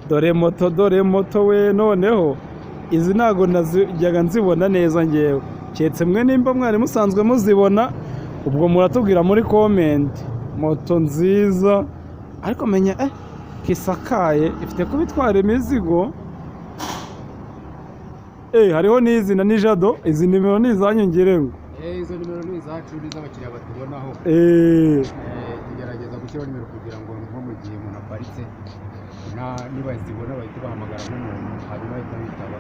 dore moto we noneho izi ntago najyaga nzibona neza ngewe cyetse mwe nimba mwari musanzwe muzibona ubwo muratubwira muri comment. Moto nziza ariko menya kisakaye ifite kubitwara imizigo. Hariho n'izina ni Jado, izi nimero ni izanyu ngirengo. Izo nimero ni izacu n'iz'abakiriya batubonaho. Tugerageza gushyiraho nimero kugira ngo nko mu gihe umuntu aparitse niba zibona bahita bahamagara n'umuntu hanyuma bahita bitaba.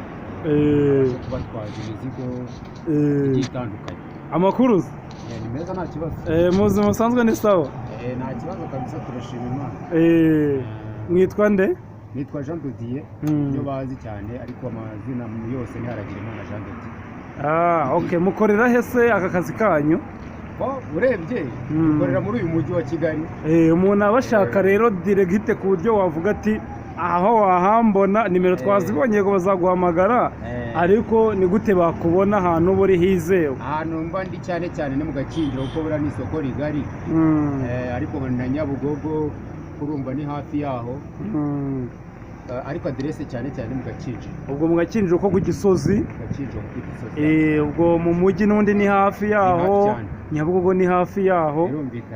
Tubatwaze imizigo igiye itandukanye. Amakuru ni meza nta kibazo. Muzi musanzwe ni sawa? Nta kibazo kabisa, turashima Imana. Mwitwa nde? Nitwa Jado ibyo bazi cyane ariko amazina yose ntiharagira Imana Jado. Okay, mukorera hese aka kazi kanyu? Urebye dukorera muri uyu mujyi wa Kigali. Umuntu abashaka rero direct ku buryo wavuga ati aho wahambona nimero twazibonye ngo bazaguhamagara, ariko ni gute bakubona ahantu buri hizewe? Ahantu mba ndi cyane cyane ni mu Gakinjiro kuko bura ni isoko rigari. Ariko na Nyabugogo urumva ni hafi yaho. Ariko aderese cyane cyane mu Gakinjiro. Ubwo mu Gakinjiro ko ku Gisozi? Gakinjiro ku Gisozi. Ubwo mu mujyi n'undi ni hafi yaho, Nyabugogo ni hafi yaho,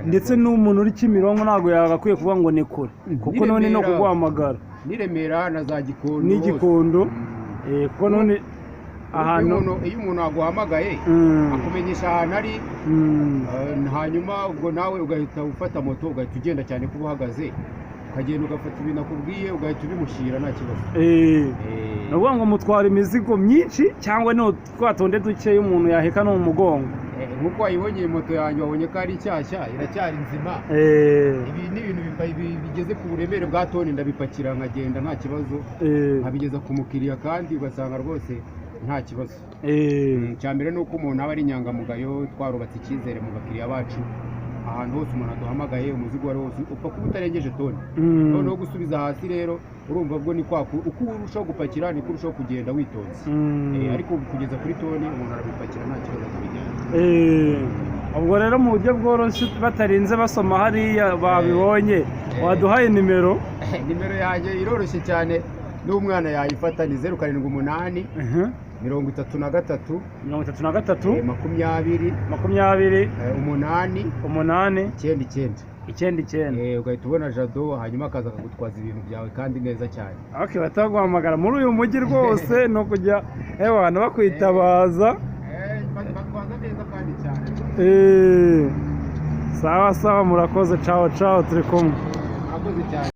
ndetse n'umuntu uri Kimironko ntago yagakwiye kuvuga ngo ni kure kuko none no kuguhamagara ni Remera na za Gikondo ni Gikondo. Kuko none ahantu iyo umuntu aguhamagaye akumenyesha ahantu ari, hanyuma ubwo nawe ugahita ufata moto ugahita ugenda cyane kuba uhagaze, ukagenda ugafata ibintu akubwiye ugahita ubimushyira nta kibazo. Ni ukuvuga ngo mutwara imizigo myinshi cyangwa ni twatonde dukeya umuntu yaheka no mu mugongo? Nkuko wayibonye moto yanjye wabonye ko ari nshyashya, iracyari nzima. Ibi ni ibintu bigeze ku buremere bwa toni, ndabipakira nkagenda nta kibazo, nkabigeza ku mukiriya kandi ugasanga rwose nta kibazo. Cyambere ni uko umuntu aba ari inyangamugayo, twarubatse icyizere mu bakiriya bacu. Ahantu hose umuntu aduhamagaye umuzigo wari wose upfa kuba utarengeje toni, noneho gusubiza hasi rero urumva bwo ni kwaku uko urushaho gupakira niko urushaho kugenda witonze. Ariko kugeza kuri toni umuntu arabipakira nta kibazo akabijyana. Ubwo rero mu buryo bworoshye batarinze basoma hariya babibonye, waduhaye nimero? Nimero yanjye iroroshye cyane n'umwana yayifata, ni 078 33 20 8 ugahita ubona Jado, hanyuma akaza akagutwaza ibintu byawe kandi neza cyane. Bataguhamagara muri uyu mujyi rwose no kujya abantu bakwitabaza. Batwaza neza kandi cyane. Sawa murakoze, ciao turi kumwe. Murakoze cyane.